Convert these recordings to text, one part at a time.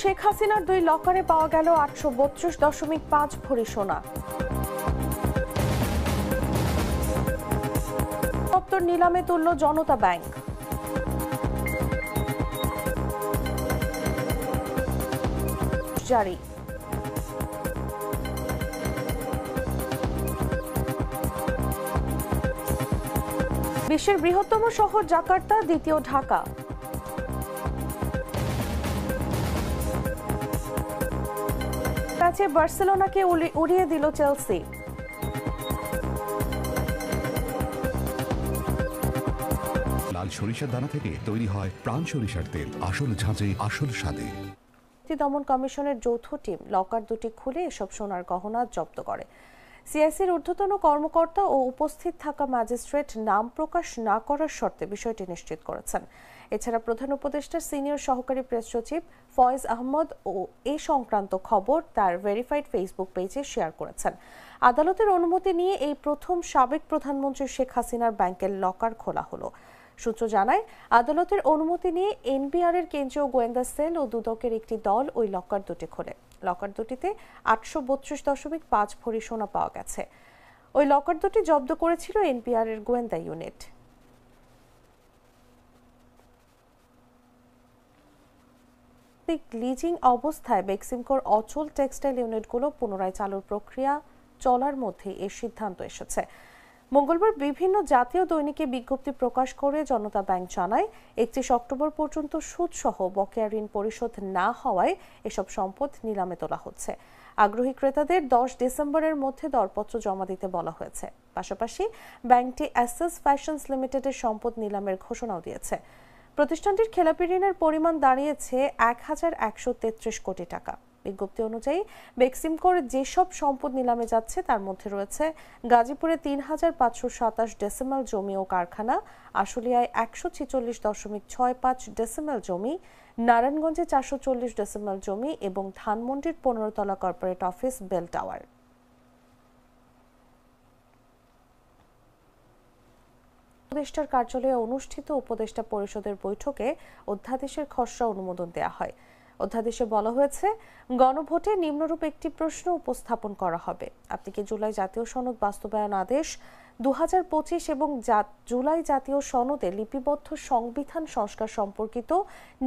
শেখ হাসিনার 2 লকারে পাওয়া গেল 832.5 ভরি সোনা। দপ্তর নিলামে তুলল জনতা ব্যাংক। জারি। বিশ্বের বৃহত্তম শহর জাকার্তা, দ্বিতীয় ঢাকা। ম্যাচে বার্সেলোনাকে উড়িয়ে দিল চেলসি। লাল সরিষার দানা থেকে তৈরি হয় প্রাণ সরিষার তেল, আসল ঝাঁঝে আসল স্বাদে। দমন কমিশনের যৌথ টিম লকার দুটি খুলে এসব সোনার গহনা জব্দ করে। সিআইসির ঊর্ধ্বতন কর্মকর্তা ও উপস্থিত থাকা ম্যাজিস্ট্রেট নাম প্রকাশ না করার শর্তে বিষয়টি নিশ্চিত করেছেন। এছাড়া প্রধান উপদেষ্টার সিনিয়র সহকারী প্রেস সচিব ফয়েজ আহমদ ও এই সংক্রান্ত খবর তার ভেরিফাইড ফেসবুক পেজে শেয়ার করেছেন। আদালতের অনুমতি নিয়ে এই প্রথম সাবেক প্রধানমন্ত্রী শেখ হাসিনার ব্যাংকের লকার খোলা হলো। সূত্র জানায়, আদালতের অনুমতি নিয়ে এনবিআর এর কেন্দ্রীয় গোয়েন্দা সেল ও দুদকের একটি দল ওই লকার দুটি খোলে। লকার দুটিতে 832.5 ভরি সোনা পাওয়া গেছে। ওই লকার দুটি জব্দ করেছিল এনবিআর এর গোয়েন্দা ইউনিট। লিজিং অবস্থায় বেক্সিমকোর অচল টেক্সটাইল ইউনিটগুলো পুনরায় চালুর প্রক্রিয়া চলার মধ্যে এই সিদ্ধান্ত এসেছে। মঙ্গলবার বিভিন্ন জাতীয় দৈনিকে বিজ্ঞপ্তি প্রকাশ করে জনতা ব্যাংক জানায়, 31 অক্টোবর পর্যন্ত সুদসহ বকেয়া ঋণ পরিশোধ না হওয়ায় এসব সম্পদ নিলামে তোলা হচ্ছে। আগ্রহী ক্রেতাদের 10 ডিসেম্বরের মধ্যে দরপত্র জমা দিতে বলা হয়েছে। পাশাপাশি ব্যাংকটি অ্যাসেস ফ্যাশনস লিমিটেডের সম্পদ নিলামের ঘোষণাও দিয়েছে। প্রতিষ্ঠানটির খেলাপি ঋণের পরিমাণ দাঁড়িয়েছে 1133 কোটি টাকা। বিজ্ঞপ্তি অনুযায়ী বেক্সিমকোর যেসব সম্পদ নিলামে যাচ্ছে তার মধ্যে রয়েছে গাজীপুরে 3527 ডেসিমেল জমি ও কারখানা, আশুলিয়ায় 146.65 ডেসিমেল জমি, নারায়ণগঞ্জে 440 ডেসিমেল জমি এবং ধানমন্ডির 15 তলা কর্পোরেট অফিস বেল টাওয়ার। উপদেষ্টার কার্যালয়ে অনুষ্ঠিত উপদেষ্টা পরিষদের বৈঠকে অধ্যাদেশের খসড়া অনুমোদন দেওয়া হয়। অধ্যাদেশে বলা হয়েছে, গণভোটে নিম্নরূপ একটি প্রশ্ন উপস্থাপন করা হবে: আপনি কি জুলাই জাতীয় সনদ বাস্তবায়ন আদেশ 2025 এবং জুলাই জাতীয় সনদে লিপিবদ্ধ সংবিধান সংস্কার সম্পর্কিত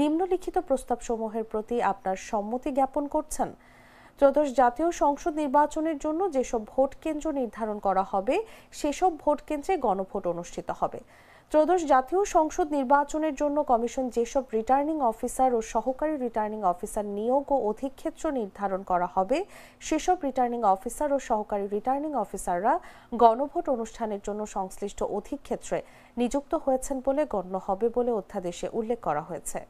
নিম্নলিখিত প্রস্তাবসমূহের প্রতি আপনার সম্মতি জ্ঞাপন করছেন? ত্রয়োদশ জাতীয় সংসদ নির্বাচনের জন্য যেসব ভোট কেন্দ্র নির্ধারণ করা হবে সেসব ভোট কেন্দ্রে গণভোট অনুষ্ঠিত হবে। ত্রয়োদশ জাতীয় সংসদ নির্বাচনের জন্য কমিশন যেসব রিটার্নিং অফিসার ও সহকারী রিটার্নিং অফিসার নিয়োগ ও অধিক্ষেত্র নির্ধারণ করা হবে সেসব রিটার্নিং অফিসার ও সহকারী রিটার্নিং অফিসাররা গণভোট অনুষ্ঠানের জন্য সংশ্লিষ্ট অধিক্ষেত্রে নিযুক্ত হয়েছেন বলে গণ্য হবে বলে অধ্যাদেশে উল্লেখ করা হয়েছে।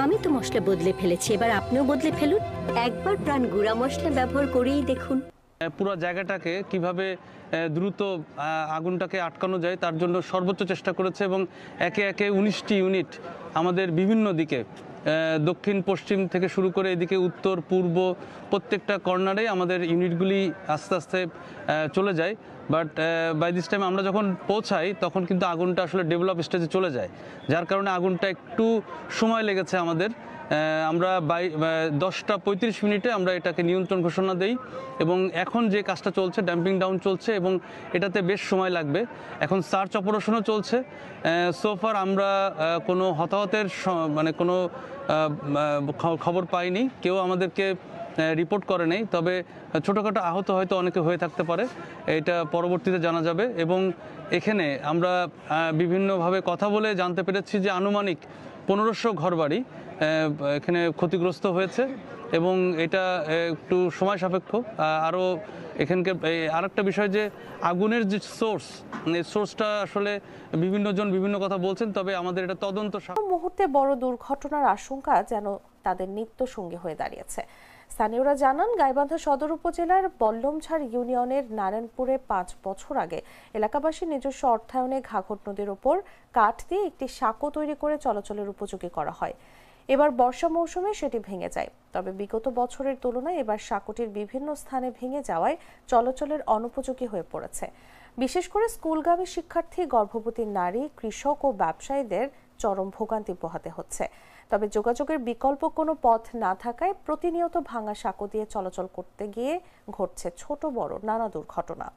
আমি তো মশলা বদলে ফেলেছি, এবার আপনিও বদলে ফেলুন। একবার প্রাণ গুঁড়া মশলা ব্যবহার করেই দেখুন। পুরো জায়গাটাকে কিভাবে দ্রুত আগুনটাকে আটকানো যায় তার জন্য সর্বোচ্চ চেষ্টা করেছে এবং একে একে 19টি ইউনিট আমাদের বিভিন্ন দিকে দক্ষিণ পশ্চিম থেকে শুরু করে এদিকে উত্তর পূর্ব প্রত্যেকটা কর্নারে আমাদের ইউনিটগুলি আস্তে আস্তে চলে যায়। বাট বাই দিস টাইম আমরা যখন পৌঁছাই তখন কিন্তু আগুনটা আসলে ডেভেলপ স্টেজে চলে যায়, যার কারণে আগুনটা একটু সময় লেগেছে আমাদের। আমরা 10:35 আমরা এটাকে নিয়ন্ত্রণ ঘোষণা দেই এবং এখন যে কাজটা চলছে ড্যাম্পিং ডাউন চলছে এবং এটাতে বেশ সময় লাগবে। এখন সার্চ অপারেশনও চলছে। সোফার আমরা কোনো হতাহতের মানে কোনো খবর পাইনি, কেউ আমাদেরকে রিপোর্ট করে নেই, তবে ছোটোখাটো আহত হয়তো অনেকে হয়ে থাকতে পারে, এটা পরবর্তীতে জানা যাবে। এবং এখানে আমরা বিভিন্নভাবে কথা বলে জানতে পেরেছি যে আনুমানিক 1500 ঘরবাড়ি এখানে ক্ষতিগ্রস্ত হয়েছে এবং এটা একটু সময় সাপেক্ষ। আরও এখানকার আরেকটা বিষয় যে আগুনের যে সোর্স, সোর্সটা আসলে বিভিন্ন জন বিভিন্ন কথা বলছেন, তবে আমাদের এটা তদন্ত। মুহূর্তে বড় দুর্ঘটনার আশঙ্কা যেন তাদের নিত্য সঙ্গী হয়ে দাঁড়িয়েছে। স্থানীয়রা জানান, গাইবান্ধা সদর উপজেলার বল্লমঝাড় ইউনিয়নের নারায়ণপুরে 5 বছর আগে এলাকাবাসীর নিজস্ব অর্থায়নে ঘাঘট নদীর ওপর কাঠ দিয়ে একটি সাঁকো তৈরি করে চলাচলের উপযোগী করা হয়। এবার বর্ষা মৌসুমে সেটি ভেঙে যায়, তবে বিগত বছরের তুলনায় এবার সাঁকোটির বিভিন্ন স্থানে ভেঙে যাওয়ায় চলাচলের অনুপযোগী হয়ে পড়েছে। বিশেষ করে স্কুলগামী শিক্ষার্থী, গর্ভবতী নারী, কৃষক ও ব্যবসায়ীদের চরম ভোগান্তি পোহাতে হচ্ছে। তবে যোগাযোগের বিকল্প কোনো পথ না থাকায় প্রতিনিয়ত ভাঙা সাঁকো দিয়ে চলাচল করতে গিয়ে ঘটছে ছোট বড় নানা দুর্ঘটনা।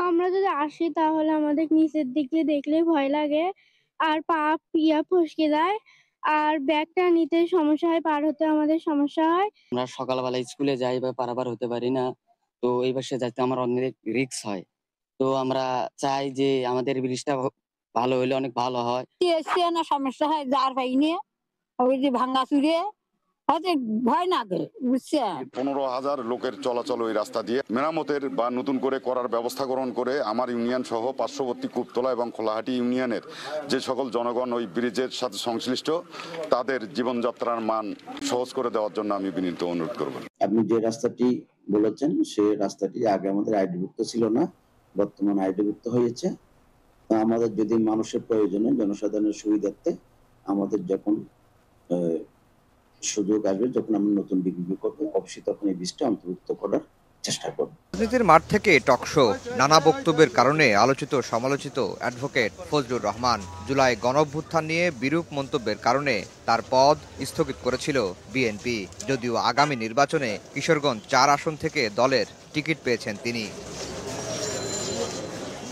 আমরা যদি আসি তাহলে আমাদের নিচের দিকে দেখলে ভয় লাগে, আর পা ফসকে যায়, আর ব্যাগটা নিতে সমস্যা হয়, পার হতে আমাদের সমস্যা হয়। আমরা সকালবেলা স্কুলে যাই বা পারাবার হতে পারি না, তো এই বাসে যাইতে আমার অনেক রিস্ক হয়। তো আমরা চাই যে আমাদের ব্রিজটা ভালো হলে অনেক ভালো হয়। না সমস্যা হয় যার পাই নিয়ে ওই যে ভাঙ্গা চুরে হয়তো ভয় না করে, বুঝছেন। 15,000 লোকের চলাচল ওই রাস্তা দিয়ে মেরামতের বা নতুন করে করার ব্যবস্থা গ্রহণ করে আমার ইউনিয়ন সহ পার্শ্ববর্তী কুপতলা এবং খোলাহাটি ইউনিয়নের যে সকল জনগণ ওই ব্রিজের সাথে সংশ্লিষ্ট তাদের জীবনযাত্রার মান সহজ করে দেওয়ার জন্য আমি বিনীত অনুরোধ করব। আপনি যে রাস্তাটি বলেছেন সে রাস্তাটি আগে আমাদের আইডিভুক্ত ছিল না, বর্তমানে আইডিভুক্ত হয়েছে। আমাদের যদি মানুষের প্রয়োজনে জনসাধারণের সুবিধার্থে আমাদের যখন সুযোগ আসবে, যখন আমরা নতুন বিক্রি করবো, অবশ্যই তখন এই বীজটা অন্তর্ভুক্ত করার চেষ্টা করব। রাজনীতির মাঠ থেকে টকশো, নানা বক্তব্যের কারণে আলোচিত সমালোচিত অ্যাডভোকেট ফজলুর রহমান জুলাই গণঅভ্যুত্থান নিয়ে বিরূপ মন্তব্যের কারণে তার পদ স্থগিত করেছিল বিএনপি। যদিও আগামী নির্বাচনে কিশোরগঞ্জ 4 আসন থেকে দলের টিকিট পেয়েছেন তিনি।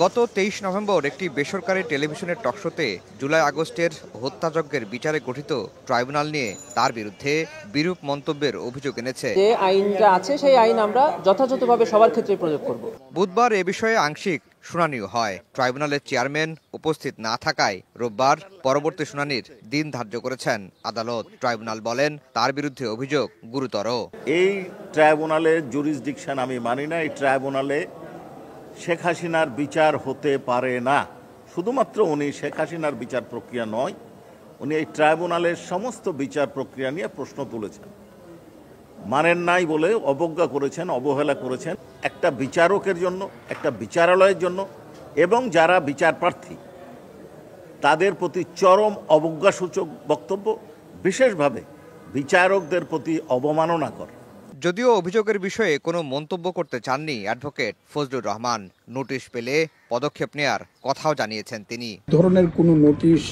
গত 23 নভেম্বর একটি বেসরকারি টেলিভিশনের টকশোতে জুলাই আগস্টের হত্যাযজ্ঞের বিচারে গঠিত ট্রাইব্যুনাল নিয়ে তার বিরুদ্ধে বিরূপ মন্তব্যের অভিযোগ এনেছে। যে আইনটা আছে সেই আইন আমরা যথাযথভাবে সবার ক্ষেত্রে প্রয়োগ করব। বুধবার এ বিষয়ে আংশিক শুনানিও হয়। ট্রাইব্যুনালের চেয়ারম্যান উপস্থিত না থাকায় রোববার পরবর্তী শুনানির দিন ধার্য করেছেন আদালত। ট্রাইব্যুনাল বলেন তার বিরুদ্ধে অভিযোগ গুরুতর। এই ট্রাইব্যুনালের জুরিসডিকশন আমি মানি না। এই ট্রাইব্যুনালে শেখ হাসিনার বিচার হতে পারে না। শুধুমাত্র উনি শেখ হাসিনার বিচার প্রক্রিয়া নয়, উনি এই ট্রাইব্যুনালের সমস্ত বিচার প্রক্রিয়া নিয়ে প্রশ্ন তুলেছেন, মানেন নাই বলে অবজ্ঞা করেছেন, অবহেলা করেছেন। একটা বিচারকের জন্য, একটা বিচারালয়ের জন্য এবং যারা বিচার প্রার্থী তাদের প্রতি চরম অবজ্ঞাসূচক বক্তব্য, বিশেষভাবে বিচারকদের প্রতি অবমাননাকর। যদিও অভিযোগের বিষয়ে কোনো মন্তব্য করতে চাননি অ্যাডভোকেট ফজলুর রহমান। নোটিশ পেলে পদক্ষেপ নেয়ার কথাও জানিয়েছেন তিনি। ধরনের কোনো নোটিশ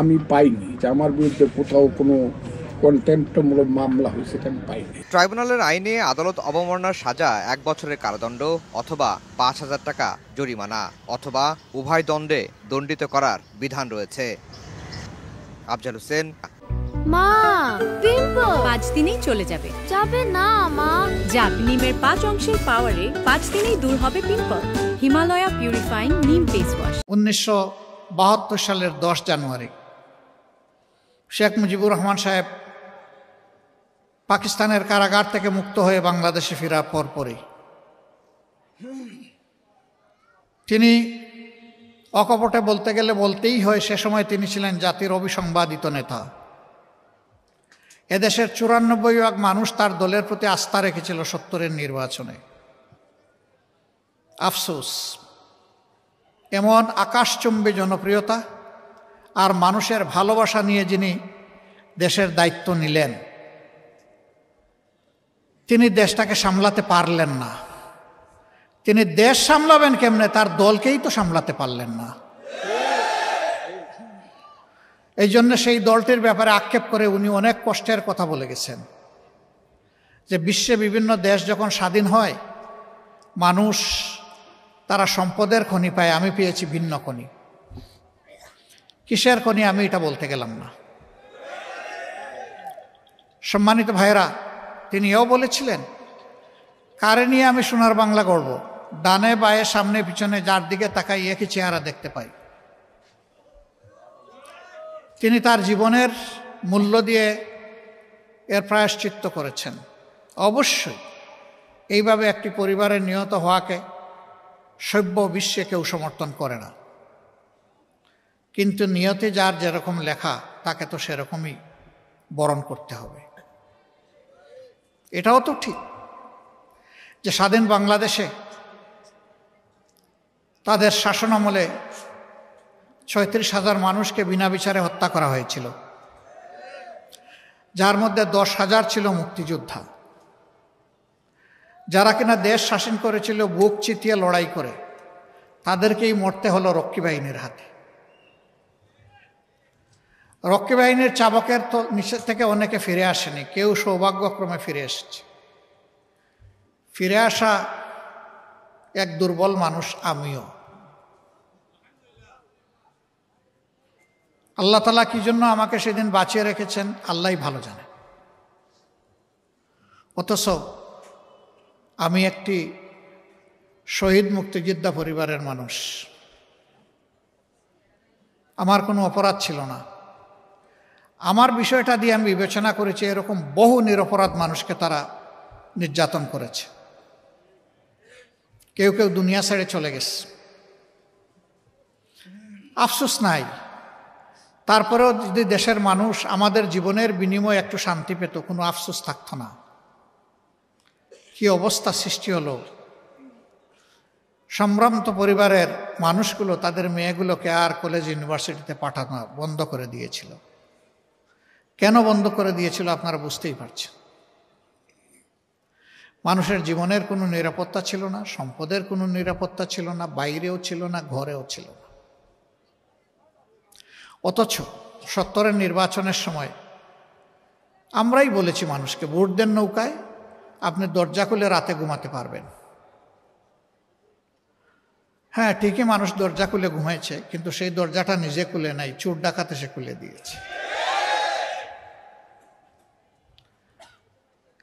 আমি পাইনি যে আমার বিরুদ্ধে কোথাও কোনো কন্টেম্পটমূলক মামলা হয়েছে, আমি পাইনি। ট্রাইব্যুনালের আইনে আদালত অবমাননার সাজা 1 বছরের কারাদণ্ড অথবা 5,000 টাকা জরিমানা অথবা উভয় দণ্ডে দণ্ডিত করার বিধান রয়েছে। আফজাল হোসেন। মা, পিম্পল 5 দিনেই চলে যাবে। যাবে না মা, যাবে। নিমের 5 অংশের পাওয়ারে 5 দিনেই দূর হবে পিম্পল। হিমালয়া পিউরিফাইং নিম ফেস ওয়াশ। 1972 সালের 10 জানুয়ারি শেখ মুজিবুর রহমান সাহেব পাকিস্তানের কারাগার থেকে মুক্ত হয়ে বাংলাদেশে ফেরার পরপরই তিনি অকপটে বলতে গেলে বলতেই হয়, সে সময় তিনি ছিলেন জাতির অবিসংবাদিত নেতা। এদেশের 94% মানুষ তার দলের প্রতি আস্থা রেখেছিল 70-এর নির্বাচনে। আফসোস, এমন আকাশচুম্বী জনপ্রিয়তা আর মানুষের ভালোবাসা নিয়ে যিনি দেশের দায়িত্ব নিলেন, তিনি দেশটাকে সামলাতে পারলেন না। তিনি দেশ সামলাবেন কেমনে, তার দলকেই তো সামলাতে পারলেন না। এই জন্য সেই দলটির ব্যাপারে আক্ষেপ করে উনি অনেক কষ্টের কথা বলে গেছেন যে বিশ্বে বিভিন্ন দেশ যখন স্বাধীন হয় মানুষ তারা সম্পদের খনি পায়, আমি পেয়েছি ভিন্ন খনি। কিসের খনি আমি এটা বলতে গেলাম না। সম্মানিত ভাইরা, তিনি এও বলেছিলেন, কারে নিয়ে আমি সোনার বাংলা গড়ব, ডানে বায়ে সামনে পিছনে যার দিকে তাকাই একই চেহারা দেখতে পাই। তিনি তার জীবনের মূল্য দিয়ে এর প্রায়শ্চিত্ত করেছেন। অবশ্যই এইভাবে একটি পরিবারের নিহত হওয়াকে সভ্য বিশ্বে কেউ সমর্থন করে না, কিন্তু নিয়তে যার যেরকম লেখা তাকে তো সেরকমই বরণ করতে হবে। এটাও তো ঠিক যে স্বাধীন বাংলাদেশে তাদের শাসনামলে 36,000 মানুষকে বিনা বিচারে হত্যা করা হয়েছিল, যার মধ্যে 10,000 ছিল মুক্তিযোদ্ধা, যারা কিনা দেশ শাসন করেছিল বুক চিতিয়ে লড়াই করে। তাদেরকেই মরতে হলো রক্ষী বাহিনীর হাতে। রক্ষী বাহিনীর চাবকের তো নিচে থেকে অনেকে ফিরে আসেনি, কেউ সৌভাগ্যক্রমে ফিরে এসেছে। ফিরে আসা এক দুর্বল মানুষ আমিও। আল্লাহ তাআলা কি জন্য আমাকে সেদিন বাঁচিয়ে রেখেছেন আল্লাহই ভালো জানে। অথচ আমি একটি শহীদ মুক্তিযোদ্ধা পরিবারের মানুষ, আমার কোনো অপরাধ ছিল না। আমার বিষয়টা দিয়ে আমি বিবেচনা করেছি এরকম বহু নিরপরাধ মানুষকে তারা নির্যাতন করেছে, কেউ কেউ দুনিয়া ছেড়ে চলে গেছে, আফসোস নাই। তারপরেও যদি দেশের মানুষ আমাদের জীবনের বিনিময়ে একটু শান্তি পেত, কোনো আফসোস থাকতো না। কি অবস্থা সৃষ্টি হলো, সম্ভ্রান্ত পরিবারের মানুষগুলো তাদের মেয়েগুলোকে আর কলেজ ইউনিভার্সিটিতে পাঠানো বন্ধ করে দিয়েছিল। কেন বন্ধ করে দিয়েছিল আপনারা বুঝতেই পারছেন। মানুষের জীবনের কোনো নিরাপত্তা ছিল না, সম্পদের কোনো নিরাপত্তা ছিল না, বাইরেও ছিল না, ঘরেও ছিল না। অথচ ৭০-এর নির্বাচনের সময় আমরাই বলেছি মানুষকে, ভোট দেন নৌকায়, আপনি দরজা খুলে রাতে ঘুমাতে পারবেন। হ্যাঁ, ঠিকই মানুষ দরজা খুলে ঘুমাইছে, কিন্তু সেই দরজাটা নিজে খুলে নাই, চোর ডাকাত এসে খুলে দিয়েছে।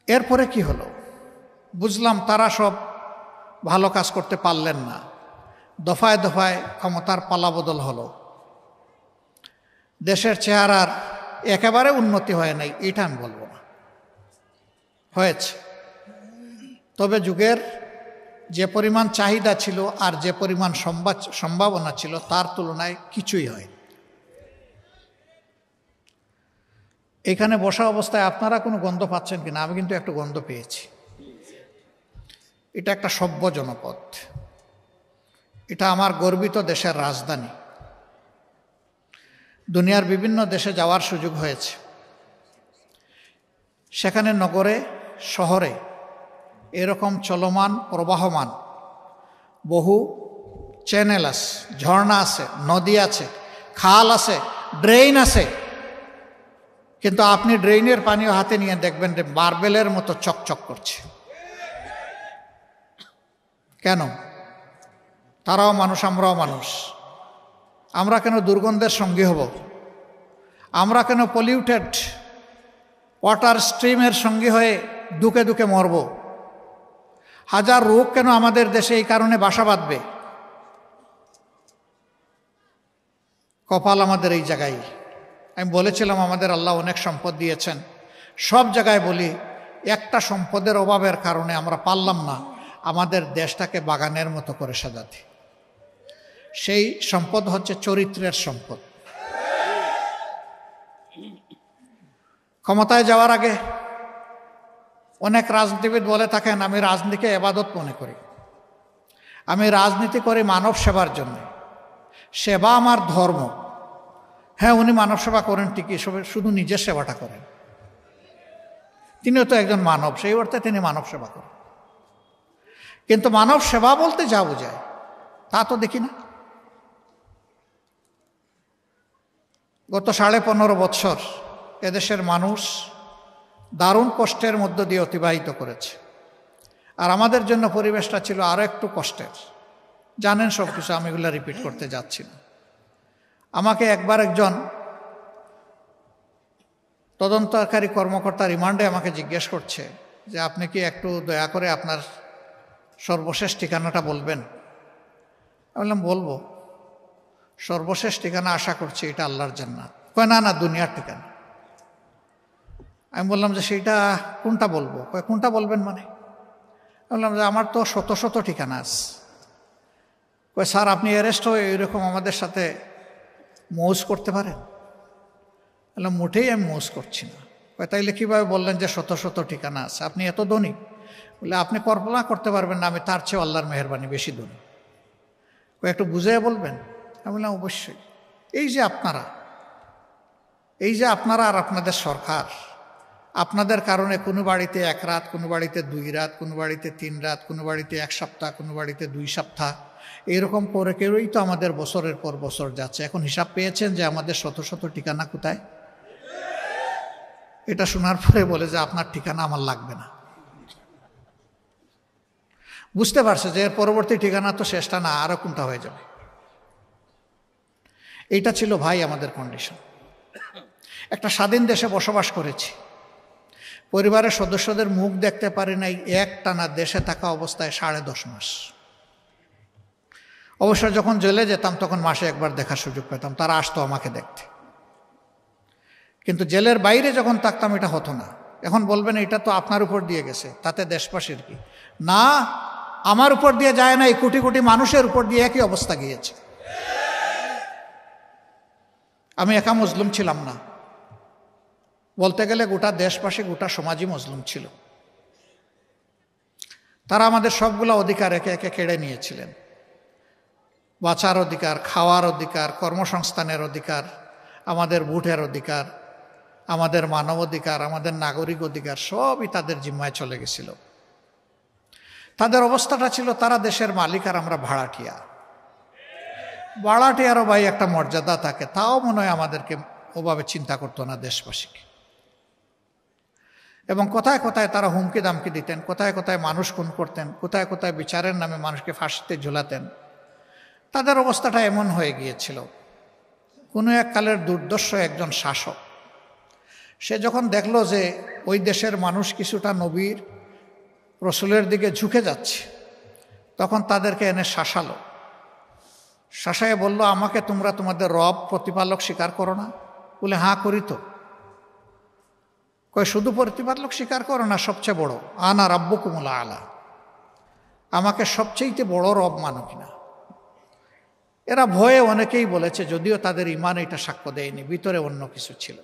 এরপরে কি হলো বুঝলাম, তারা সব ভালো কাজ করতে পারলেন না, দফায় দফায় ক্ষমতার পালাবদল হলো। দেশের চেহারার একেবারে উন্নতি হয় নাই এটা আমি বলবো না, হয়েছে। তবে যুগের যে পরিমাণ চাহিদা ছিল আর যে পরিমাণ সম্ভাবনা ছিল তার তুলনায় কিছুই হয়। এখানে বসা অবস্থায় আপনারা কোনো গন্ধ পাচ্ছেন কিনা? আমি কিন্তু একটু গন্ধ পেয়েছি। এটা একটা সভ্য জনপদ, এটা আমার গর্বিত দেশের রাজধানী। দুনিয়ার বিভিন্ন দেশে যাওয়ার সুযোগ হয়েছে, সেখানে নগরে শহরে এরকম চলমান প্রবাহমান বহু চ্যানেল আছে, ঝর্ণা আছে, নদী আছে, খাল আছে, ড্রেন আছে, কিন্তু আপনি ড্রেইনের পানিও হাতে নিয়ে দেখবেন যে মার্বেলের মতো চকচক করছে। কেন? তারাও মানুষ, আমরাও মানুষ। আমরা কেন দুর্গন্ধের সঙ্গী হব? আমরা কেন পলিউটেড ওয়াটার স্ট্রিমের সঙ্গী হয়ে দুকে দুকে মরব? হাজার রোগ কেন আমাদের দেশে এই কারণে বাসা বাঁধবে? কপাল আমাদের এই জায়গায়। আমি বলেছিলাম আমাদের আল্লাহ অনেক সম্পদ দিয়েছেন, সব জায়গায় বলি একটা সম্পদের অভাবের কারণে আমরা পারলাম না আমাদের দেশটাকে বাগানের মতো করে সাজাতে। সেই সম্পদ হচ্ছে চরিত্রের সম্পদ। ক্ষমতায় যাওয়ার আগে অনেক রাজনীতিবিদ বলে থাকেন আমি রাজনীতিকে ইবাদত মনে করি, আমি রাজনীতি করি মানব সেবার জন্য, সেবা আমার ধর্ম। হ্যাঁ, উনি মানব সেবা করেন ঠিকই, শুধু নিজের সেবাটা করেন। তিনিও তো একজন মানব, সেই অর্থে তিনি মানব সেবা করেন। কিন্তু মানব সেবা বলতে যা বোঝায় তা তো দেখি না। গত 15.5 বছর এদেশের মানুষ দারুণ কষ্টের মধ্য দিয়ে অতিবাহিত করেছে, আর আমাদের জন্য পরিবেশটা ছিল আরও একটু কষ্টের। জানেন সব কিছু, আমি এগুলো রিপিট করতে যাচ্ছি না। আমাকে একবার একজন তদন্তকারী কর্মকর্তা রিমান্ডে আমাকে জিজ্ঞেস করছে যে আপনি কি একটু দয়া করে আপনার সর্বশেষ ঠিকানাটা বলবেন? আমি বললাম বলবো, সর্বশেষ ঠিকানা আশা করছি এটা আল্লাহর জান্নাত। কয় না না, দুনিয়ার ঠিকানা। আমি বললাম যে সেইটা কোনটা বলবো? কয় কোনটা বলবেন মানে? বললাম যে আমার তো শত শত ঠিকানা আছে। কয় স্যার আপনি অ্যারেস্ট হয়ে এরকম আমাদের সাথে মৌজ করতে পারেন? বললাম মোটেই আমি মৌজ করছি না। কয় তাইলে কীভাবে বললেন যে শত শত ঠিকানা আছে? আপনি এত ধনী? বলে আপনি কল্পনা করতে পারবেন না আমি তার চেয়ে আল্লাহর মেহেরবানি বেশি ধনী। কয় একটু বুঝিয়ে বলবেন? আমি বললাম অবশ্যই। এই যে আপনারা আর আপনাদের সরকার, আপনাদের কারণে কোনো বাড়িতে 1 রাত, কোনো বাড়িতে 2 রাত, কোনো বাড়িতে 3 রাত, কোনো বাড়িতে 1 সপ্তাহ, কোনো বাড়িতে 2 সপ্তাহ, এরকম করে করেই তো আমাদের বছরের পর বছর যাচ্ছে। এখন হিসাব পেয়েছেন যে আমাদের শত শত ঠিকানা কোথায়? এটা শোনার পরে বলে যে আপনার ঠিকানা আমার লাগবে না। বুঝতে পারছে যে এর পরবর্তী ঠিকানা তো শেষটা না, আরো কোনটা হয়ে যাবে। এইটা ছিল ভাই আমাদের কন্ডিশন। একটা স্বাধীন দেশে বসবাস করেছি, পরিবারের সদস্যদের মুখ দেখতে পারি নাই একটানা দেশে থাকা অবস্থায় 10.5 মাস। অবশ্য যখন জেলে যেতাম তখন মাসে একবার দেখার সুযোগ পেতাম, তারা আসতো আমাকে দেখতে। কিন্তু জেলের বাইরে যখন থাকতাম এটা হতো না। এখন বলবেন এটা তো আপনার উপর দিয়ে গেছে, তাতে দেশবাসীর কি? না, আমার উপর দিয়ে যায় না, এই কোটি কোটি মানুষের উপর দিয়ে একই অবস্থা গিয়েছে। আমি একা মুসলিম ছিলাম না, বলতে গেলে গোটা দেশবাসী, গোটা সমাজই মুসলিম ছিল। তারা আমাদের সবগুলো অধিকার একে একে কেড়ে নিয়েছিলেন। বাঁচার অধিকার, খাওয়ার অধিকার, কর্মসংস্থানের অধিকার, আমাদের ভোটের অধিকার, আমাদের মানব অধিকার, আমাদের নাগরিক অধিকার সবই তাদের জিম্মায় চলে গেছিল। তাদের অবস্থাটা ছিল তারা দেশের মালিক আর আমরা ভাড়াটিয়া। ভাড়াটিয়ারও ভাই একটা মর্যাদা থাকে, তাও মনে হয় আমাদেরকে ওভাবে চিন্তা করতো না দেশবাসীকে। এবং কোথায় কোথায় তারা হুমকি দামকি দিতেন, কোথায় কোথায় মানুষ খুন করতেন, কোথায় কোথায় বিচারের নামে মানুষকে ফাঁসিতে ঝুলাতেন। তাদের অবস্থাটা এমন হয়ে গিয়েছিল। কোনো এক কালের দুর্দর্শ একজন শাসক, সে যখন দেখলো যে ওই দেশের মানুষ কিছুটা নবীর রসুলের দিকে ঝুঁকে যাচ্ছে, তখন তাদেরকে এনে শাসালো। শাসায় বলল, আমাকে তোমরা তোমাদের রব প্রতিপালক স্বীকার করো না? বলে, হ্যাঁ করি তো। কয়, শুধু প্রতিপালক স্বীকার করো না, সবচেয়ে বড়, আনা রাব্বুকুমুল আলা, আমাকে সবচেয়ে বড় রব মানো কিনা? এরা ভয়ে অনেকেই বলেছে, যদিও তাদের ইমান এটা সাক্ষ্য দেয়নি, ভিতরে অন্য কিছু ছিল,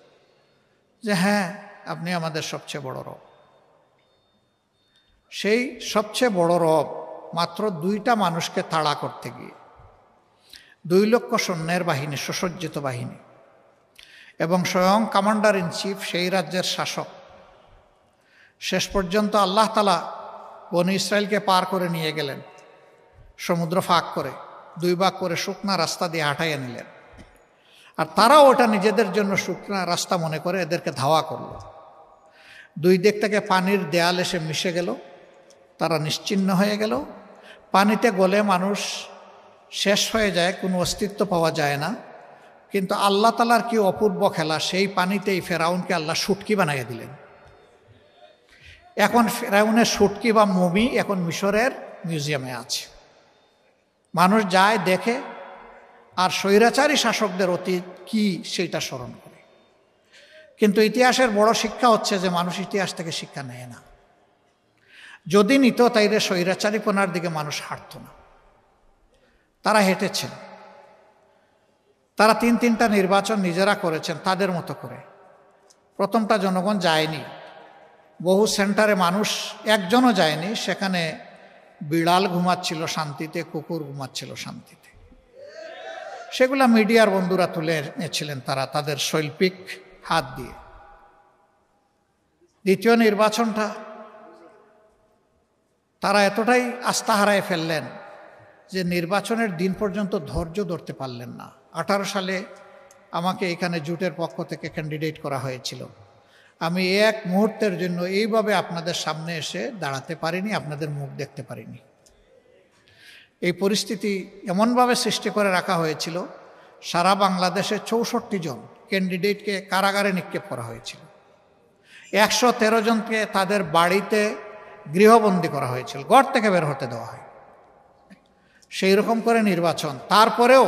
যে হ্যাঁ আপনি আমাদের সবচেয়ে বড় রব। সেই সবচেয়ে বড় রব মাত্র 2টা মানুষকে তাড়া করতে গিয়ে 2 লক্ষ সৈন্যের বাহিনী, সুসজ্জিত বাহিনী, এবং স্বয়ং কমান্ডার ইন চিফ সেই রাজ্যের শাসক, শেষ পর্যন্ত আল্লাহ তাআলা বনি ইসরায়েলকে পার করে নিয়ে গেলেন, সমুদ্র ফাঁক করে 2 ভাগ করে শুকনা রাস্তা দিয়ে হাঁটাইয়া নিলেন। আর তারাও ওটা নিজেদের জন্য শুকনা রাস্তা মনে করে এদেরকে ধাওয়া করল। 2 দিক থেকে পানির দেয়াল এসে মিশে গেল, তারা নিশ্চিহ্ন হয়ে গেল। পানিতে গলে মানুষ শেষ হয়ে যায়, কোনো অস্তিত্ব পাওয়া যায় না। কিন্তু আল্লাহ তাআলার কি অপূর্ব খেলা, সেই পানিতেই ফেরাউনকে আল্লাহ শুটকি বানাইয়া দিলেন। এখন ফেরাউনের শুটকি বা মমি এখন মিশরের মিউজিয়ামে আছে, মানুষ যায় দেখে, আর স্বৈরাচারী শাসকদের অতীত কি সেইটা স্মরণ করে। কিন্তু ইতিহাসের বড় শিক্ষা হচ্ছে যে মানুষ ইতিহাস থেকে শিক্ষা নেয় না। যদি নিত তাইলে স্বৈরাচারীপনার দিকে মানুষ হাঁটত না। তারা হেঁটেছেন, তারা 3টা নির্বাচন নিজেরা করেছেন তাদের মতো করে। প্রথমটা জনগণ যায়নি, বহু সেন্টারে মানুষ একজনও যায়নি, সেখানে বিড়াল ঘুমাচ্ছিল শান্তিতে, কুকুর ঘুমাচ্ছিল শান্তিতে। সেগুলা মিডিয়ার বন্ধুরা তুলে এনেছিলেন তারা তাদের শৈল্পিক হাত দিয়ে। দ্বিতীয় নির্বাচনটা তারা এতটাই আস্থা হারায় ফেললেন যে নির্বাচনের দিন পর্যন্ত ধৈর্য ধরতে পারলেন না। 18 সালে আমাকে এখানে জোটের পক্ষ থেকে ক্যান্ডিডেট করা হয়েছিল। আমি এক মুহূর্তের জন্য এইভাবে আপনাদের সামনে এসে দাঁড়াতে পারিনি, আপনাদের মুখ দেখতে পারিনি। এই পরিস্থিতি এমনভাবে সৃষ্টি করে রাখা হয়েছিল, সারা বাংলাদেশে 64 জন ক্যান্ডিডেটকে কারাগারে নিক্ষেপ করা হয়েছিল। 113 জনকে তাদের বাড়িতে গৃহবন্দী করা হয়েছিল, ঘর থেকে বের হতে দেওয়া হয়। সেই রকম করে নির্বাচন। তারপরেও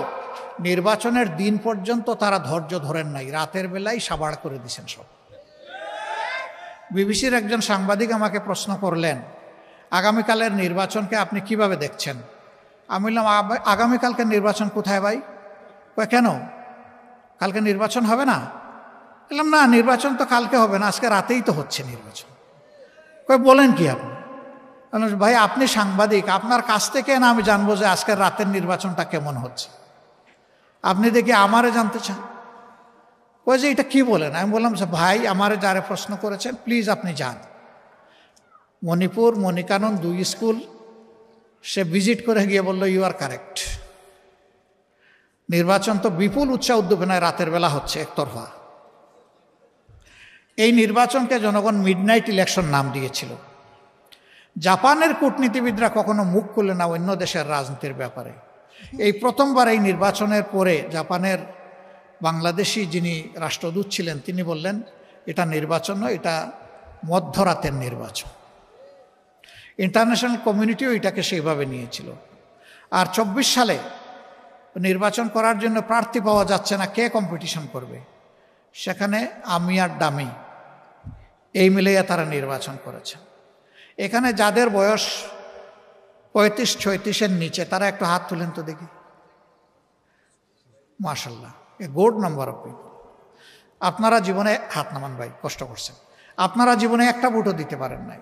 নির্বাচনের দিন পর্যন্ত তারা ধৈর্য ধরেন নাই, রাতের বেলায় সাবাড় করে দিয়েছেন সব। বিবিসির একজন সাংবাদিক আমাকে প্রশ্ন করলেন, আগামীকালের নির্বাচনকে আপনি কিভাবে দেখছেন? আমি বললাম, আগামীকালকে নির্বাচন কোথায় ভাই? কেন, কালকে নির্বাচন হবে না? বললাম, না, নির্বাচন তো কালকে হবে না, আজকে রাতেই তো হচ্ছে নির্বাচন। বলেন কি আপনি? ভাই আপনি সাংবাদিক, আপনার কাছ থেকে না আমি জানবো যে আজকের রাতের নির্বাচনটা কেমন হচ্ছে? আপনি দেখি আমারে জানতে চান? ওই যে এটা কি বলেন? আমি বললাম যে ভাই আমার যারা প্রশ্ন করেছেন প্লিজ আপনি যান, মণিপুর মণিকানন 2 স্কুল সে ভিজিট করে গিয়ে বলল ইউ আর কারেক্ট। নির্বাচন তো বিপুল উৎসাহ উদ্দীপনায় রাতের বেলা হচ্ছে একতরফা। এই নির্বাচনকে জনগণ মিডনাইট ইলেকশন নাম দিয়েছিল। জাপানের কূটনীতিবিদরা কখনো মুখ খুলে না অন্য দেশের রাজনীতির ব্যাপারে। এই প্রথমবার এই নির্বাচনের পরে জাপানের বাংলাদেশি যিনি রাষ্ট্রদূত ছিলেন তিনি বললেন এটা নির্বাচন নয়, এটা মধ্যরাতের নির্বাচন। ইন্টারন্যাশনাল কমিউনিটিও এটাকে সেইভাবে নিয়েছিল। আর 24 সালে নির্বাচন করার জন্য প্রার্থী পাওয়া যাচ্ছে না, কে কম্পিটিশন করবে? সেখানে আমি আর ডামি এই মিলিয়ে তারা নির্বাচন করেছে। এখানে যাদের বয়স 35-36-এর নিচে তারা একটু হাত তুলেন তো দেখি। মাশাআল্লাহ, a good number of people. আপনারা জীবনে হাত নামান ভাই, কষ্ট করছেন। আপনারা জীবনে একটা ভোটও দিতে পারেন নাই।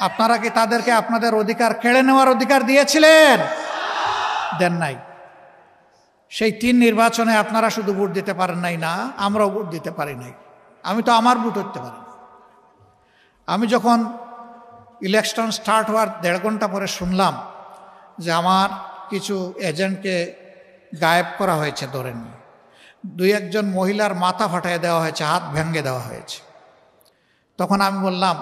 আপনারা কি তাদেরকে আপনাদের অধিকার কেড়ে নেওয়ার অধিকার দিয়েছিলেন? দেন নাই। সেই 3 নির্বাচনে আপনারা শুধু ভোট দিতে পারেন নাই না, আমরাও ভোট দিতে পারি নাই। আমি তো আমার ভোট হতে পারি। আমি যখন ইলেকশন স্টার্ট হওয়ার 1.5 ঘন্টা পরে শুনলাম যে আমার কিছু এজেন্টকে গায়েব করা হয়েছে, ধরে নিয়ে 2-1 মহিলার মাথা ফাটিয়ে দেওয়া হয়েছে, হাত ভেঙে দেওয়া হয়েছে, তখন আমি বললাম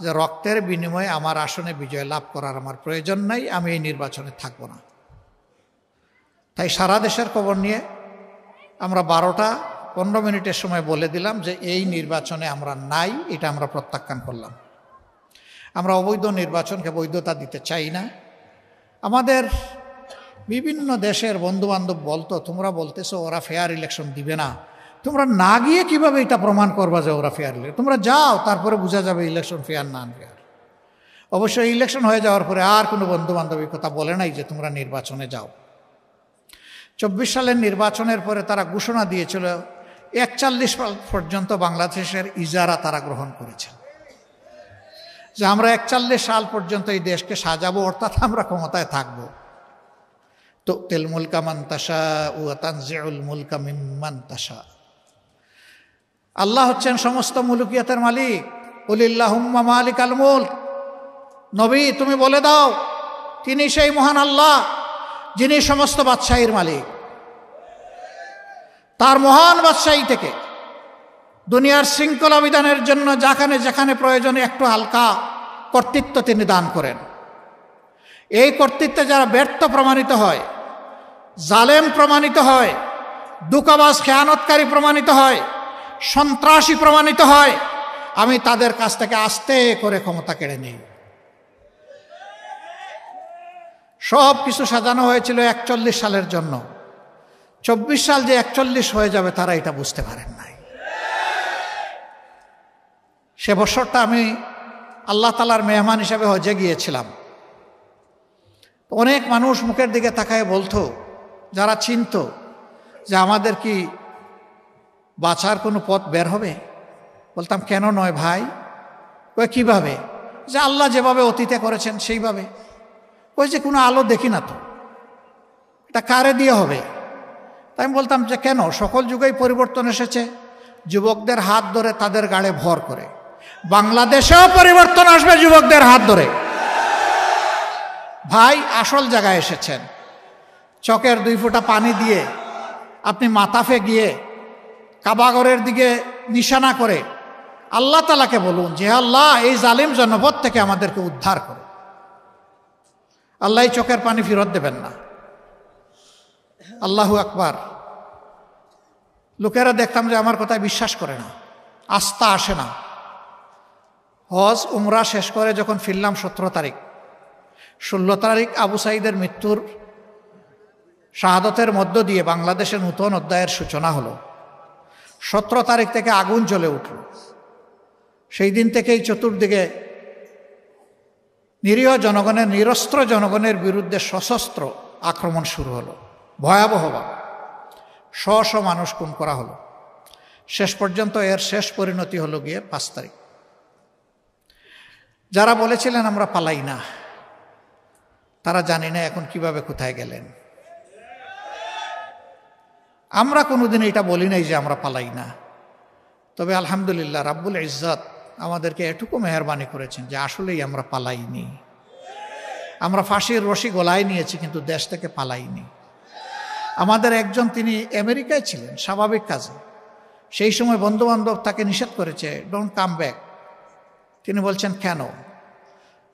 যে রক্তের বিনিময়ে আমার আসনে বিজয় লাভ করার আমার প্রয়োজন নাই, আমি এই নির্বাচনে থাকব না। তাই সারা দেশের খবর নিয়ে আমরা 12টা 15 মিনিটের সময় বলে দিলাম যে এই নির্বাচনে আমরা নাই, এটা আমরা প্রত্যাখ্যান করলাম। আমরা অবৈধ নির্বাচনকে বৈধতা দিতে চাই না। আমাদের বিভিন্ন দেশের বন্ধুবান্ধব বলতো তোমরা বলতেছো ওরা ফেয়ার ইলেকশন দিবে না, তোমরা না গিয়ে কিভাবে এটা প্রমাণ করবা যে ওরা ফেয়ার ইলেকশন? তোমরা যাও, তারপরে বোঝা যাবে ইলেকশন ফেয়ার না আনফেয়ার। অবশ্যই ইলেকশন হয়ে যাওয়ার পরে আর কোনো বন্ধুবান্ধবী কথা বলে নাই যে তোমরা নির্বাচনে যাও। 24 সালের নির্বাচনের পরে তারা ঘোষণা দিয়েছিল 41 সাল পর্যন্ত বাংলাদেশের ইজারা তারা গ্রহণ করেছেন, যে আমরা 41 সাল পর্যন্ত এই দেশকে সাজাবো, অর্থাৎ আমরা ক্ষমতায় থাকবো। তো তেল মুলকা মান তাশা ওয়া তানজিউল মুলকা মিম্মান তাশা। আল্লাহ হচ্ছেন সমস্ত মুলুকিয়াতের মালিক। কুলিল্লাহুম্মা মালিকাল মুলক, নবী তুমি বলে দাও তিনি সেই মহান আল্লাহ যিনি সমস্ত বাদশাহীর মালিক। তার মহান বাদশাহী থেকে দুনিয়ার শৃঙ্খলা বিধানের জন্য যেখানে যেখানে প্রয়োজনে একটু হালকা কর্তৃত্ব তিনি দান করেন। এই কর্তৃত্বে যারা ব্যর্থ প্রমাণিত হয়, জালেম প্রমাণিত হয়, দুঃখবাজ খেয়ানতকারী প্রমাণিত হয়, সন্ত্রাসী প্রমাণিত হয়, আমি তাদের কাছ থেকে আস্তে করে ক্ষমতা কেড়ে নিই। সব কিছু সাজানো হয়েছিল 41 সালের জন্য। 24 সাল যে 41 হয়ে যাবে তারা এটা বুঝতে পারেন নাই। সে বছরটা আমি আল্লাহ তাআলার মেহমান হিসেবে হজে গিয়েছিলাম। অনেক মানুষ মুখের দিকে তাকায় বলতো, যারা চিনত যে আমাদের কি বাঁচার কোনো পথ বের হবে? বলতাম কেন নয় ভাই? ওই কিভাবে? যে আল্লাহ যেভাবে অতীতে করেছেন সেইভাবে। ওই যে কোনো আলো দেখি না তো, এটা কারে দিয়ে হবে? তাই আমি বলতাম যে কেন, সকল যুগেই পরিবর্তন এসেছে, যুবকদের হাত ধরে তাদের গাড়ে ভর করে। বাংলাদেশেও পরিবর্তন আসবে যুবকদের হাত ধরে। ভাই আসল জায়গায় এসেছেন। চকের 2 ফোঁটা পানি দিয়ে আপনি মাতাফে গিয়ে কাবাগরের দিকে নিশানা করে আল্লাহ তাআলাকে বলুন যে আল্লাহ এই জালিম জনপদ থেকে আমাদেরকে উদ্ধার করো। আল্লাহ এই চোখের পানি ফেরত দেবেন না। আল্লাহু আকবার। লোকেরা দেখতাম যে আমার কথায় বিশ্বাস করে না, আস্থা আসে না। হজ উমরা শেষ করে যখন ফিরলাম 17 তারিখ, 16 তারিখ আবু সাঈদের মৃত্যুর শাহাদতের মধ্য দিয়ে বাংলাদেশের নূতন অধ্যায়ের সূচনা হলো। 17 তারিখ থেকে আগুন জ্বলে উঠল। সেই দিন থেকেই চতুর্দিকে নিরীহ জনগণের, নিরস্ত্র জনগণের বিরুদ্ধে সশস্ত্র আক্রমণ শুরু হলো। ভয়াবহভাবে শ মানুষ খুন করা হলো। শেষ পর্যন্ত এর শেষ পরিণতি হলো গিয়ে 5 তারিখ। যারা বলেছিলেন আমরা পালাই না, তারা জানি না এখন কিভাবে কোথায় গেলেন। আমরা কোনোদিন এটা বলি নাই যে আমরা পালাই না। তবে আলহামদুলিল্লাহ রাব্বুল ইজ্জত আমাদেরকে এটুকু মেহরবানি করেছেন যে আসলেই আমরা পালাইনি। আমরা ফাঁসির রশি গলায় নিয়েছি, কিন্তু দেশ থেকে পালাইনি। আমাদের একজন, তিনি আমেরিকায় ছিলেন স্বাভাবিক কাজে, সেই সময় বন্ধুবান্ধব তাকে নিষেধ করেছে, ডোন্ট কাম ব্যাক। তিনি বলছেন কেন?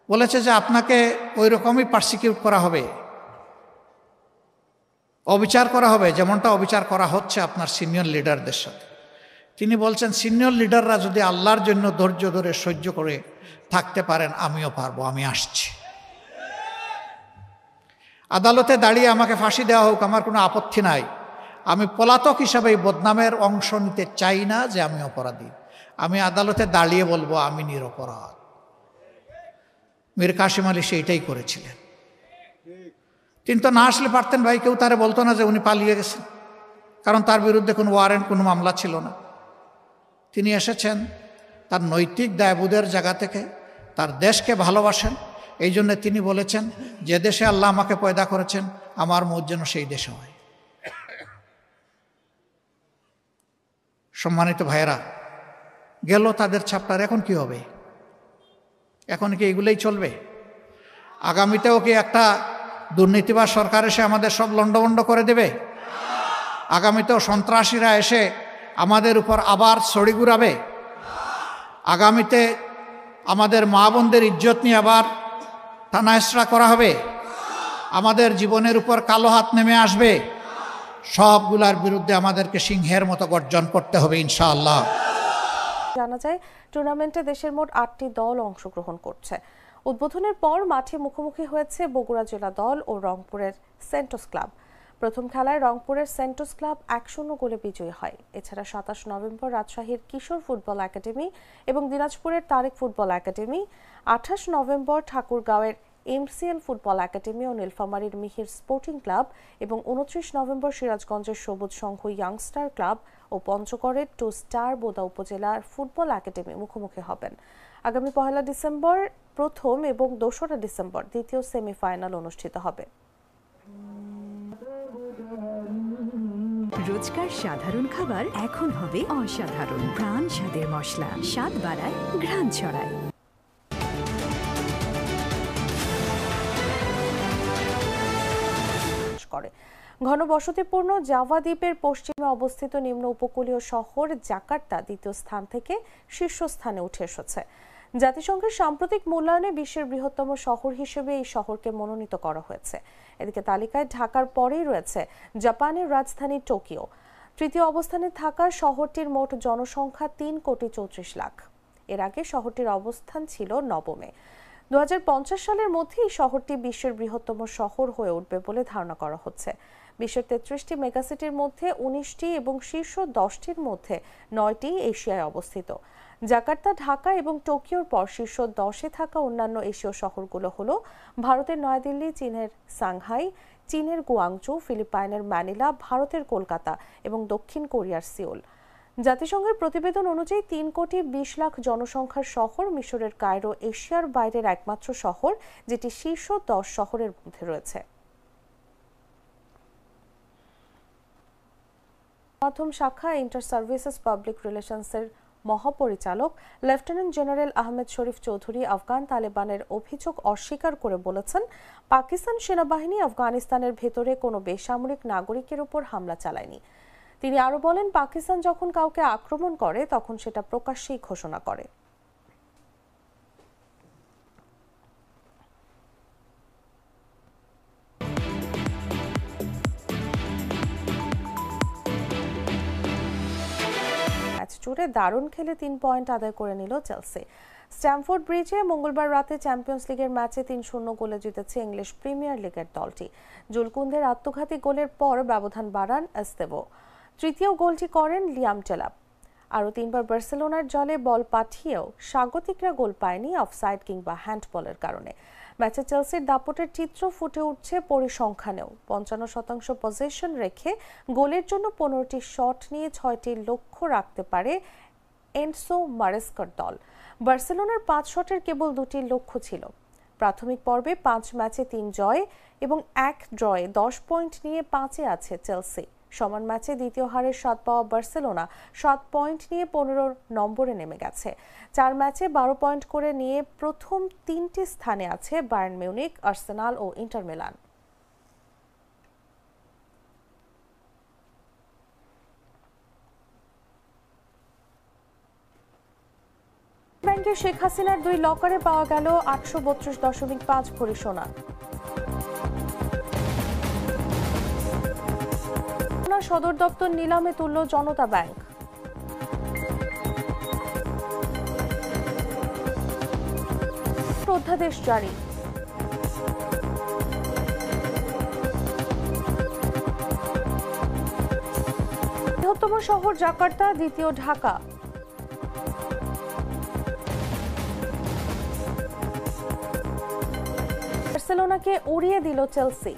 বলেছে যে আপনাকে ওই রকমই পারসিকিউট করা হবে, অবিচার করা হবে, যেমনটা অবিচার করা হচ্ছে আপনার সিনিয়র লিডারদের সাথে। তিনি বলছেন সিনিয়র লিডাররা যদি আল্লাহর জন্য ধৈর্য ধরে সহ্য করে থাকতে পারেন, আমিও পারবো, আমি আসছি। আদালতে দাঁড়িয়ে আমাকে ফাঁসি দেওয়া হোক, আমার কোনো আপত্তি নাই। আমি পলাতক হিসাবে এই বদনামের অংশ নিতে চাই না যে আমি অপরাধী। আমি আদালতে দাঁড়িয়ে বলবো আমি নিরপরাধ। মীর কাসিম আলী সেইটাই করেছিলেন। তিনি তো না আসলে পারতেন ভাই, কেউ তারে বলতো না যে উনি পালিয়ে গেছেন, কারণ তার বিরুদ্ধে কোনো ওয়ারেন্ট, কোনো মামলা ছিল না। তিনি এসেছেন তার নৈতিক দায়বোধের জায়গা থেকে, তার দেশকে ভালোবাসেন। এই জন্য তিনি বলেছেন যে দেশে আল্লাহ আমাকে পয়দা করেছেন, আমার মত যেন সেই দেশে হয়। সম্মানিত ভাইয়েরা, গেল তাদের ছাপটার, এখন কি হবে? এখন কি এগুলোই চলবে? আগামীতেও কি একটা দুর্নীতিবাজ সরকার এসে আমাদের সব লন্ডভন্ড করে দেবে? আগামীতেও সন্ত্রাসীরা এসে আমাদের উপর আবার ছড়ি ঘুরাবে? আগামীতে আমাদের মা বোনদের ইজ্জত নিয়ে আবার টানাহেচড়া করা হবে? আমাদের জীবনের উপর কালো হাত নেমে আসবে? সবগুলার বিরুদ্ধে আমাদেরকে সিংহের মতো গর্জন করতে হবে ইনশাআল্লাহ। জানা যায় টুর্নামেন্টে দেশের মোট 8টি দল অংশগ্রহণ করছে। উদ্বোধনের পর মাঠে মুখোমুখি হয়েছে বগুড়া জেলা দল ও রংপুরের সেন্টোস ক্লাব। প্রথম খেলায় রংপুরের সেন্টোস ক্লাব 1-0 গোলে বিজয়ী হয়। এছাড়া 27 নভেম্বর রাজশাহীর কিশোর ফুটবল একাডেমি এবং দিনাজপুরের তারেক ফুটবল একাডেমি, 28 নভেম্বর ঠাকুরগাঁওয়ের এমসিএল ফুটবল একাডেমি ও নীলফামারীর মিহির স্পোর্টিং ক্লাব এবং 29 নভেম্বর সিরাজগঞ্জের সবুজ সংঘ ইয়াংস্টার ক্লাব ও পঞ্চগড়ের 2 স্টার বোদা উপজেলার ফুটবল একাডেমি মুখোমুখি হবেন। আগামী 1 ডিসেম্বর প্রথম এবং 2 ডিসেম্বর দ্বিতীয় সেমিফাইনাল অনুষ্ঠিত হবে। রোজকার সাধারণ খাবার এখন হবে অসাধারণ। প্রাণ স্বাদের মশলা, স্বাদ বাড়ায়, ঘ্রাণ ছড়ায়। ঘনবসতিপূর্ণ জাভা দ্বীপের পশ্চিমে অবস্থিত নিম্ন উপকূলীয় শহর জাকার্তা দ্বিতীয় স্থান থেকে শীর্ষস্থানে উঠে এসেছে। জাতিসংঘের সাম্প্রতিক মূল্যায়নে বিশ্বের বৃহত্তম শহর হিসেবে এই শহরকে মনোনীত করা হয়েছে। এদিকে তালিকায় ঢাকার পরেই রয়েছে জাপানের রাজধানী টোকিও। তৃতীয় অবস্থানে থাকা শহরটির মোট জনসংখ্যা 3,34,00,000। এর আগে শহরটির অবস্থান ছিল নবমে। 2050 সালের মধ্যে এই শহরটি বিশ্বের বৃহত্তম শহর হয়ে উঠবে বলে ধারণা করা হচ্ছে। বিশ্বের 33টি মেগাসিটির মধ্যে 19টি এবং শীর্ষ 10টির মধ্যে 9টি এশিয়ায় অবস্থিত। জাকার্তা, ঢাকা এবং টোকিওর পর শীর্ষ 10-এ থাকা অন্যান্য এশীয় শহরগুলো হলো ভারতের নয়াদিল্লি, চীনের সাংহাই, চীনের গুয়াংজু, ফিলিপাইনের ম্যানিলা, ভারতের কলকাতা এবং দক্ষিণ কোরিয়ার সিওল। জাতিসংঘের প্রতিবেদন অনুযায়ী 3,20,00,000 জনসংখ্যার শহর মিশরের কায়রো এশিয়ার বাইরের একমাত্র শহর, যেটি শীর্ষ 10 শহরের মধ্যে রয়েছে। মাধ্যম শাখা ইন্টার সার্ভিসেস পাবলিক রিলেশনসের মহাপরিচালক লেফটেন্যান্ট জেনারেল আহমেদ শরীফ চৌধুরী আফগান তালেবানের অভিযোগ অস্বীকার করে বলেছেন, পাকিস্তান সেনাবাহিনী আফগানিস্তানের ভেতরে কোনো বেসামরিক নাগরিকের উপর হামলা চালায়নি। তিনি আরো বলেন, পাকিস্তান যখন কাউকে আক্রমণ করে তখন সেটা প্রকাশ্যেই ঘোষণা করে। ম্যাচ জুড়ে দারুণ খেলে 3 পয়েন্ট আদায় করে নিল চেলসি। স্ট্যামফোর্ড ব্রিজে মঙ্গলবার রাতে চ্যাম্পিয়ন্স লিগের ম্যাচে 3-0 গোলে জিতেছে ইংলিশ প্রিমিয়ার লিগের দলটি। জুলকুন্দের আত্মঘাতী গোলের পর ব্যবধান বাড়ান এস্তেভো। তৃতীয় গোলটি করেন লিয়াম টেলাপ। আরও 3বার বার্সেলোনার জালে বল পাঠিয়েও স্বাগতিকরা গোল পায়নি অফসাইড কিংবা হ্যান্ডবলের কারণে। ম্যাচে চেলসির দাপটের চিত্র ফুটে উঠছে পরিসংখ্যানেও। 55% পজিশন রেখে গোলের জন্য 15টি শট নিয়ে 6টি লক্ষ্য রাখতে পারে এনসো মারেস্কার দল। বার্সেলোনার 5 শটের কেবল 2টি লক্ষ্য ছিল। প্রাথমিক পর্বে 5 ম্যাচে 3 জয় এবং 1 ড্রয়ে 10 পয়েন্ট নিয়ে 5-এ আছে চেলসি। সমান ম্যাচে দ্বিতীয় হারের স্বাদ পাওয়া বার্সেলোনা 7 পয়েন্ট নিয়ে 15 নম্বরে নেমে গেছে। 4 ম্যাচে 12 পয়েন্ট করে নিয়ে প্রথম 3টি স্থানে আছে বায়ার্ন মিউনিখ, আর্সেনাল ও ইন্টার মিলান। ব্যাংকে শেখ হাসিনার 2 লকারে পাওয়া গেল 832.5 ভরি সোনা। সদর দপ্তর নিলামে তুলল জনতা ব্যাংক। অধ্যাদেশ জারি। বৃহত্তম শহর জাকার্তা, দ্বিতীয় ঢাকা। বার্সেলোনাকে উড়িয়ে দিল চেলসি।